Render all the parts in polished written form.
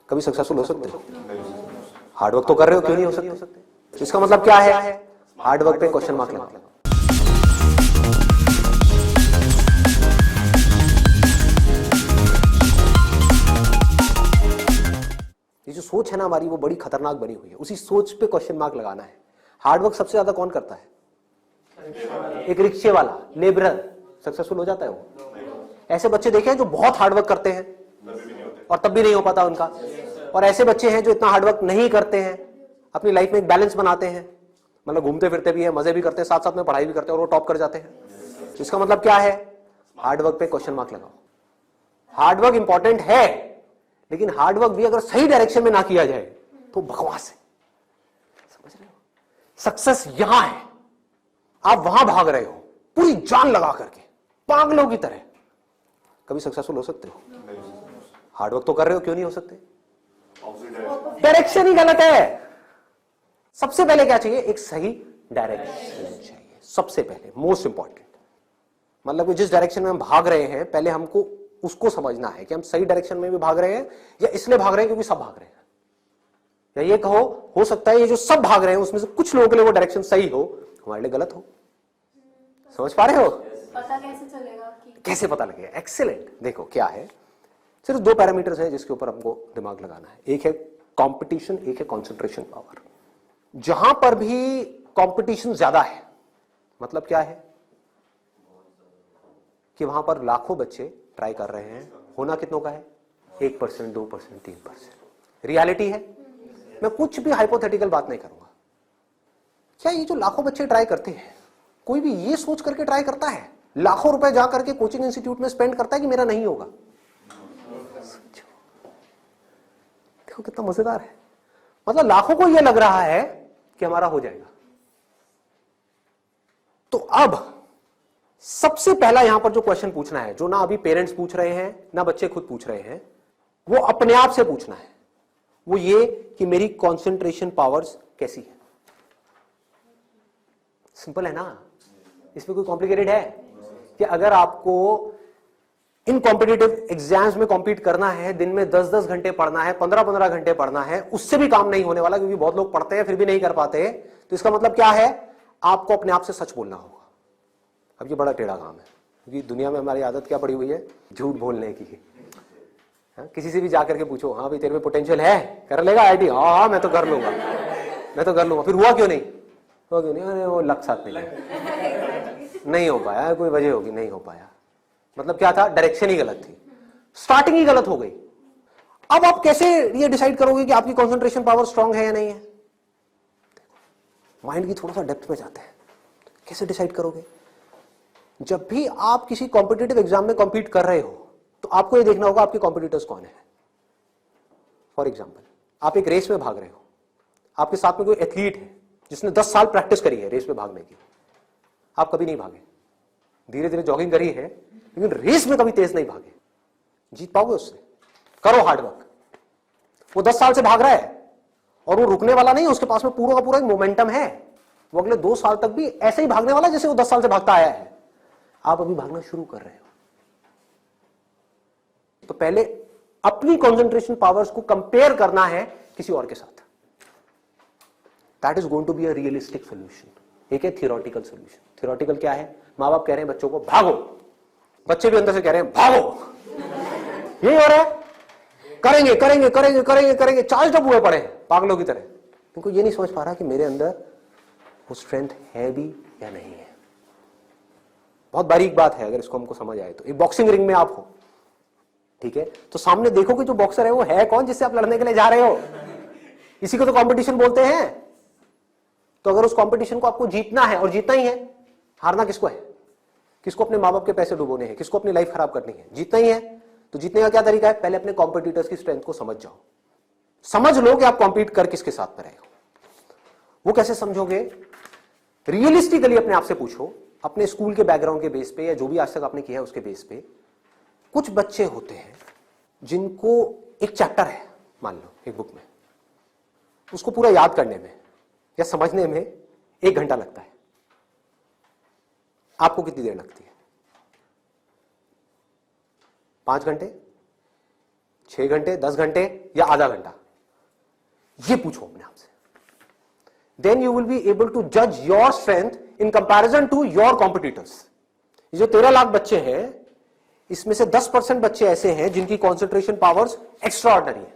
कभी सक्सेसफुल हो सकते हो? हार्डवर्क तो कर रहे हो, क्यों नहीं हो सकते? तो इसका मतलब क्या है? हार्डवर्क पे क्वेश्चन मार्क लगाओ। ये जो सोच है ना हमारी, वो बड़ी खतरनाक बनी हुई है। उसी सोच पे क्वेश्चन मार्क लगाना है। हार्डवर्क सबसे ज्यादा कौन करता है? एक रिक्शे वाला, लेबरर। सक्सेसफुल हो जाता है वो? ऐसे बच्चे देखे हैं जो बहुत हार्डवर्क करते हैं और तब भी नहीं हो पाता उनका, और ऐसे बच्चे हैं जो इतना हार्डवर्क नहीं करते हैं, अपनी लाइफ में एक बैलेंस बनाते हैं, मतलब घूमते फिरते भी है, मजे भी करते हैं, साथ साथ में पढ़ाई भी करते हैं और वो टॉप कर जाते हैं। तो इसका मतलब क्या है? हार्डवर्क पे क्वेश्चन मार्क लगाओ। हार्डवर्क इंपॉर्टेंट है, लेकिन हार्डवर्क भी अगर सही डायरेक्शन में ना किया जाए तो बकवास है। समझ रहे हो? सक्सेस यहां है, आप वहां भाग रहे हो पूरी जान लगा करके पागलों की तरह। कभी सक्सेसफुल हो सकते हो? हार्डवर्क तो कर रहे हो, क्यों नहीं हो सकते? डायरेक्शन ही गलत है। सबसे पहले क्या चाहिए? एक सही डायरेक्शन चाहिए, सबसे पहले, मोस्ट इंपॉर्टेंट। मतलब कि जिस डायरेक्शन में हम भाग रहे हैं, पहले हमको उसको समझना है कि हम सही डायरेक्शन में भी भाग रहे हैं या इसलिए भाग रहे हैं क्योंकि सब भाग रहे हैं। या ये कहो, हो सकता है ये जो सब भाग रहे हैं उसमें से कुछ लोगों के लिए वो डायरेक्शन सही हो, हमारे लिए गलत हो। समझ पा रहे हो? पता कैसे चलेगा कैसे पता लगेगा? एक्सीलेंट। देखो क्या है, सिर्फ दो पैरामीटर्स हैं जिसके ऊपर हमको दिमाग लगाना है। एक है कंपटीशन, एक है कंसंट्रेशन पावर। जहां पर भी कंपटीशन ज्यादा है, मतलब क्या है कि वहां पर लाखों बच्चे ट्राई कर रहे हैं, होना कितनों का है? 1%, 2%, 3%। रियलिटी है। मैं कुछ भी हाइपोथेटिकल बात नहीं करूंगा। क्या ये जो लाखों बच्चे ट्राई करते हैं, कोई भी ये सोच करके ट्राई करता है, लाखों रुपए जा करके कोचिंग इंस्टीट्यूट में स्पेंड करता है कि मेरा नहीं होगा? देखो कितना मजेदार है। मतलब लाखों को यह लग रहा है कि हमारा हो जाएगा। तो अब सबसे पहला यहां पर जो क्वेश्चन पूछना है, जो ना अभी पेरेंट्स पूछ रहे हैं ना बच्चे खुद पूछ रहे हैं, वो अपने आप से पूछना है। वो ये कि मेरी कंसंट्रेशन पावर्स कैसी है। सिंपल है ना? इसमें कोई कॉम्प्लिकेटेड है? कि अगर आपको इन कॉम्पिटिटिव एग्जाम्स में कॉम्पीट करना है, दिन में 10-10 घंटे पढ़ना है, 15-15 घंटे पढ़ना है, उससे भी काम नहीं होने वाला, क्योंकि बहुत लोग पढ़ते हैं फिर भी नहीं कर पाते। तो इसका मतलब क्या है? आपको अपने आप से सच बोलना होगा। अब ये बड़ा टेढ़ा काम है, क्योंकि दुनिया में हमारी आदत क्या पड़ी हुई है? झूठ बोलने की। किसी से भी जाकर के पूछो, हाँ भाई तेरे में पोटेंशियल है, कर लेगा आईटी? हाँ मैं तो कर लूंगा, मैं तो कर लूंगा। फिर हुआ क्यों नहीं? हुआ क्यों नहीं? अरे वो लक साथ नहीं हो पाया, कोई वजह होगी, नहीं हो पाया। मतलब क्या था? डायरेक्शन ही गलत थी, स्टार्टिंग ही गलत हो गई। अब आप कैसे ये डिसाइड करोगे कि आपकी कंसंट्रेशन पावर स्ट्रांग है या नहीं है? माइंड की थोड़ा सा डेप्थ में जाते हैं। कैसे डिसाइड करोगे? जब भी आप किसी कॉम्पिटिटिव एग्जाम में कॉम्पीट कर रहे हो, तो आपको ये देखना होगा आपके कॉम्पिटिटर्स कौन है। फॉर एग्जाम्पल, आप एक रेस में भाग रहे हो, आपके साथ में कोई एथलीट है जिसने 10 साल प्रैक्टिस करी है रेस में भागने की। आप कभी नहीं भागे, धीरे धीरे जॉगिंग करी है, लेकिन रेस में कभी तेज नहीं भागे। जीत पाओगे उससे? करो हार्डवर्क। वो 10 साल से भाग रहा है और वो रुकने वाला नहीं है, उसके पास में पूरा का पूरा एक मोमेंटम है। वो अगले 2 साल तक भी ऐसे ही भागने वाला जैसे वो 10 साल से भागता आया है। आप अभी भागना शुरू कर रहे हो, तो पहले अपनी कंसंट्रेशन पावर्स को कंपेयर करना है किसी और के साथ। That is going to be a realistic solution. एक है थियोरेटिकल सोल्यूशन। थियोरेटिकल क्या है? मां बाप कह रहे हैं बच्चों को भागो, बच्चे भी अंदर से कह रहे हैं भागो, यही हो रहा है, करेंगे करेंगे करेंगे करेंगे करेंगे, चार्ज अप हुए पड़े पागलों की तरह। इनको ये नहीं समझ पा रहा कि मेरे अंदर वो स्ट्रेंथ है भी या नहीं है। बहुत बारीक बात है, अगर इसको हमको समझ आए तो। एक बॉक्सिंग रिंग में आप हो, ठीक है, तो सामने देखो कि जो बॉक्सर है वो है कौन जिससे आप लड़ने के लिए जा रहे हो। इसी को तो कंपटीशन बोलते हैं। तो अगर उस कंपटीशन को आपको जीतना है, और जीतना ही है, हारना किसको है? किसको अपने मां बाप के पैसे डुबोने हैं? किसको अपनी लाइफ खराब करनी है? जीतना ही है। तो जीतने का क्या तरीका है? पहले अपने कॉम्पिटिटर्स की स्ट्रेंथ को समझ जाओ। समझ लो कि आप कॉम्पीट कर किसके साथ में रहे हो। वो कैसे समझोगे? रियलिस्टिकली अपने आप से पूछो, अपने स्कूल के बैकग्राउंड के बेस पे या जो भी आज तक आपने किया है उसके बेस पे। कुछ बच्चे होते हैं जिनको एक चैप्टर है, मान लो एक बुक में, उसको पूरा याद करने में या समझने में 1 घंटा लगता है। आपको कितनी देर लगती है? 5 घंटे? 6 घंटे, 10 घंटे या आधा घंटा? ये पूछो अपने आप से. Then you will be able to जज your strength in comparison to your competitors. जो 13 लाख बच्चे हैं, इसमें से 10% बच्चे ऐसे हैं जिनकी कॉन्सेंट्रेशन पावर्स एक्स्ट्रा ऑर्डिनरी है.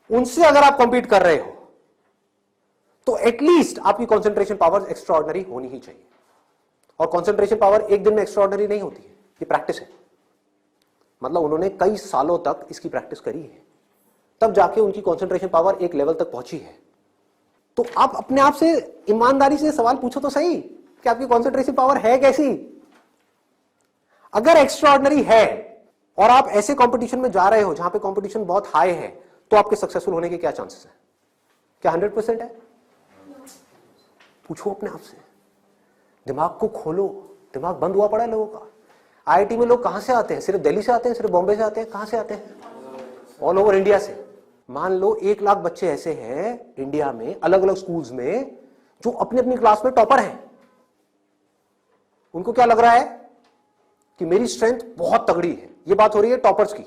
उनसे अगर आप कंपीट कर रहे हो तो एटलीस्ट आपकी कॉन्सेंट्रेशन पावर एक्स्ट्रा ऑर्डिनरी होनी ही चाहिए. और कॉन्सेंट्रेशन पावर एक दिन में एक्स्ट्रा ऑर्डिनरी नहीं होती है, ये प्रैक्टिस है. मतलब उन्होंने कई सालों तक इसकी प्रैक्टिस करी है, तब जाके उनकी कॉन्सेंट्रेशन पावर एक लेवल तक पहुंची है. तो आप अपने आप से ईमानदारी से सवाल पूछो तो सही कि आपकी कॉन्सेंट्रेशन पावर है कैसी. अगर एक्स्ट्रा ऑर्डिनरी है और आप ऐसे कंपटीशन में जा रहे हो जहां पे कंपटीशन बहुत हाई है, तो आपके सक्सेसफुल होने के क्या चांसेस हैं? क्या 100% है? पूछो अपने आप से. दिमाग को खोलो. दिमाग बंद हुआ पड़ा है लोगों का. आईआईटी में लोग कहां से आते हैं? सिर्फ दिल्ली से आते हैं? सिर्फ बॉम्बे से आते हैं? कहां से आते हैं? ऑल ओवर इंडिया से. मान लो 1 लाख बच्चे ऐसे हैं इंडिया में अलग अलग स्कूल्स में जो अपनी अपनी क्लास में टॉपर हैं. उनको क्या लग रहा है कि मेरी स्ट्रेंथ बहुत तगड़ी है. ये बात हो रही है टॉपर्स की.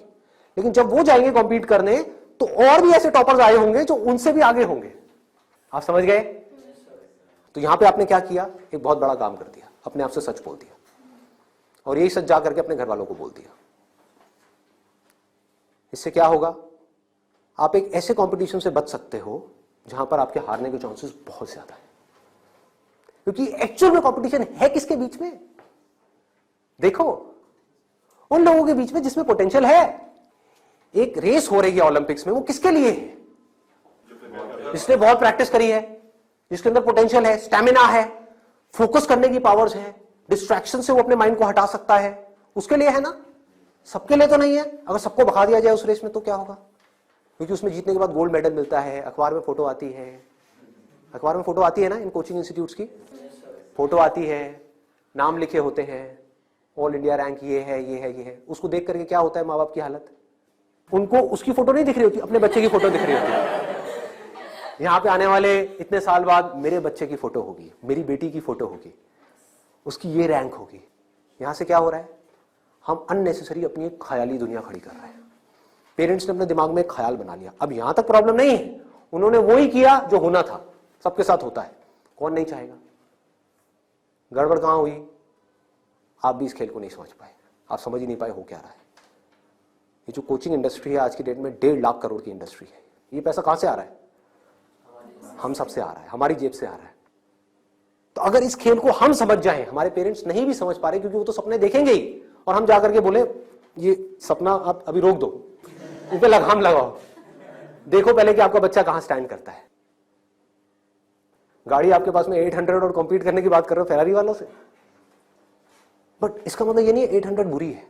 लेकिन जब वो जाएंगे कॉम्पीट करने तो और भी ऐसे टॉपर्स आए होंगे जो उनसे भी आगे होंगे. आप समझ गए? तो यहां पे आपने क्या किया? एक बहुत बड़ा काम कर दिया. अपने आप से सच बोल दिया और यही सच जा करके अपने घर वालों को बोल दिया. इससे क्या होगा? आप एक ऐसे कंपटीशन से बच सकते हो जहां पर आपके हारने के चांसेस बहुत ज्यादा है. क्योंकि एक्चुअल में कंपटीशन है किसके बीच में? देखो, उन लोगों के बीच में जिसमें पोटेंशियल है. एक रेस हो रही है ओलंपिक्स में, वो किसके लिए है? जिसने बहुत प्रैक्टिस करी है, जिसके अंदर पोटेंशियल है, स्टैमिना है, फोकस करने की पावर्स है, डिस्ट्रैक्शन से वो अपने माइंड को हटा सकता है, उसके लिए है ना. सबके लिए तो नहीं है. अगर सबको भगा दिया जाए उस रेस में तो क्या होगा? क्योंकि उसमें जीतने के बाद गोल्ड मेडल मिलता है, अखबार में फोटो आती है. अखबार में फोटो आती है ना, इन कोचिंग इंस्टीट्यूट्स की फोटो आती है, नाम लिखे होते हैं, ऑल इंडिया रैंक ये है, ये है, ये है. उसको देख करके क्या होता है माँ बाप की हालत? उनको उसकी फोटो नहीं दिख रही होती, अपने बच्चे की फोटो दिख रही होती है. यहां पे आने वाले इतने साल बाद मेरे बच्चे की फोटो होगी, मेरी बेटी की फोटो होगी, उसकी ये रैंक होगी. यहां से क्या हो रहा है? हम अननेसेसरी अपनी एक ख्याली दुनिया खड़ी कर रहे हैं. पेरेंट्स ने अपने दिमाग में एक ख्याल बना लिया. अब यहां तक प्रॉब्लम नहीं है, उन्होंने वो ही किया जो होना था. सबके साथ होता है, कौन नहीं चाहेगा? गड़बड़ कहां हुई? आप भी इस खेल को नहीं समझ पाए. आप समझ ही नहीं पाए हो क्या रहा है. ये जो कोचिंग इंडस्ट्री है आज की डेट में 1.5 लाख करोड़ की इंडस्ट्री है. ये पैसा कहां से आ रहा है? हम सबसे आ रहा है, हमारी जेब से आ रहा है. तो अगर इस खेल को हम समझ जाएं, हमारे पेरेंट्स नहीं भी समझ पा रहे क्योंकि वो तो सपने देखेंगे ही, और हम जाकर के बोले ये सपना आप अभी रोक दो, इस पे लगाम लगाओ, देखो पहले कि आपका बच्चा कहां स्टैंड करता है. गाड़ी आपके पास में 800 और कॉम्पीट करने की बात कर रहे हो फेरारी वालों से. बट इसका मतलब ये नहीं है 800 बुरी है.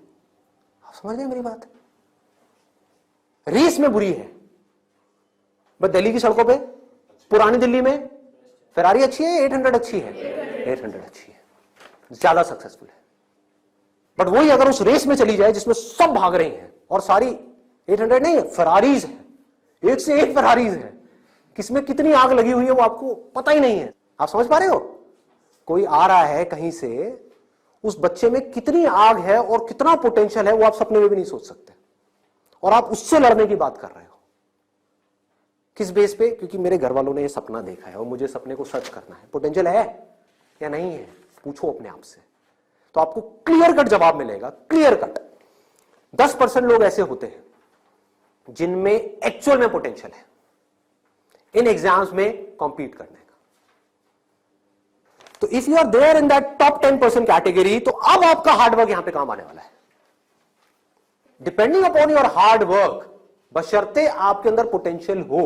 आप समझ रहे हैं मेरी बात? रेस में बुरी है, बट दिल्ली की सड़कों पे, पुरानी दिल्ली में फेरारी अच्छी है, 800 अच्छी है? 800 अच्छी है, ज्यादा सक्सेसफुल है. बट वही अगर उस रेस में चली जाए जिसमें सब भाग रही हैं और सारी 800 नहीं है, फेरारीज है, एक से एक फेरारीज है, किसमें कितनी आग लगी हुई है वो आपको पता ही नहीं है. आप समझ पा रहे हो? कोई आ रहा है कहीं से, उस बच्चे में कितनी आग है और कितना पोटेंशियल है वो आप सपने में भी नहीं सोच सकते, और आप उससे लड़ने की बात कर रहे हो. किस बेस पे? क्योंकि मेरे घर वालों ने ये सपना देखा है और मुझे सपने को सर्च करना है. पोटेंशियल है या नहीं है? पूछो अपने आप से, तो आपको क्लियर कट जवाब मिलेगा. Clear cut. 10% लोग ऐसे होते हैं जिनमें एक्चुअल में पोटेंशियल है इन एग्जाम्स में कॉम्पीट करने का. तो if you are there in that top 10% category, तो अब आपका हार्डवर्क यहां पे काम आने वाला है. Depending upon your hard work, बशर्ते आपके अंदर पोटेंशियल हो.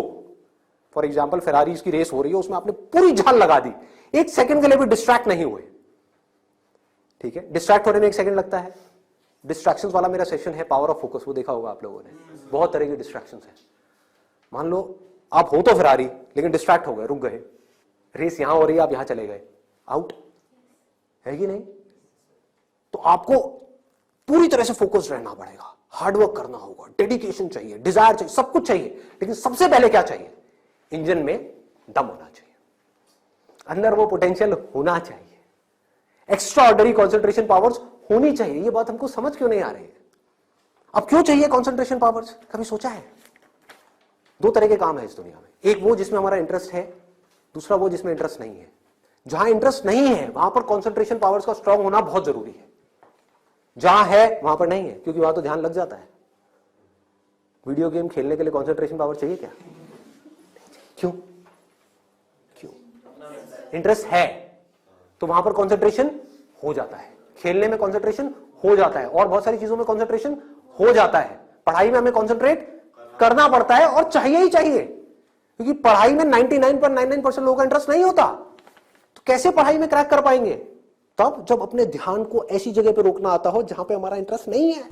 फॉर एग्जाम्पल फेरारीज की रेस हो रही है, उसमें आपने पूरी जान लगा दी, एक सेकंड के लिए भी डिस्ट्रैक्ट नहीं हुए. ठीक है, डिस्ट्रैक्ट होने में 1 सेकंड लगता है. डिस्ट्रैक्शंस वाला मेरा सेशन है पावर ऑफ फोकस, वो देखा होगा आप लोगों ने. बहुत तरह की डिस्ट्रैक्शंस है. मान लो आप हो तो फेरारी, लेकिन डिस्ट्रैक्ट हो गए, रुक गए, रेस यहां हो रही है, आप यहां चले गए, आउट है कि नहीं? तो आपको पूरी तरह से फोकस्ड रहना पड़ेगा, हार्डवर्क करना होगा, डेडिकेशन चाहिए, डिजायर चाहिए, सब कुछ चाहिए. लेकिन सबसे पहले क्या चाहिए? इंजन में दम होना चाहिए, अंदर वो पोटेंशियल होना चाहिए, एक्स्ट्रा ऑर्डिनरी कॉन्सेंट्रेशन पावर्स होनी चाहिए. ये बात हमको समझ क्यों नहीं आ रही है? अब क्यों चाहिए कंसंट्रेशन पावर्स, कभी सोचा है? दो तरह के काम है इस दुनिया में, एक वो जिसमें हमारा इंटरेस्ट है, दूसरा वो जिसमें इंटरेस्ट नहीं है। जहां इंटरेस्ट नहीं है वहां पर कंसंट्रेशन पावर्स का स्ट्रांग होना बहुत जरूरी है, जहां है वहां पर नहीं है, क्योंकि वहां तो ध्यान लग जाता है। वीडियो गेम खेलने के लिए कंसंट्रेशन पावर चाहिए क्या? क्यों? क्यों? इंटरेस्ट है तो वहां पर कंसंट्रेशन हो जाता है, खेलने में कंसंट्रेशन हो जाता है, और बहुत सारी चीजों में कंसंट्रेशन हो जाता है। पढ़ाई में हमें कंसंट्रेट करना पड़ता है और चाहिए ही चाहिए, क्योंकि पढ़ाई में 99.99% लोगों का इंटरेस्ट नहीं होता, तो कैसे पढ़ाई में क्रैक कर पाएंगे? तब जब अपने ध्यान को ऐसी जगह पे रोकना आता हो जहां पे हमारा इंटरेस्ट नहीं है।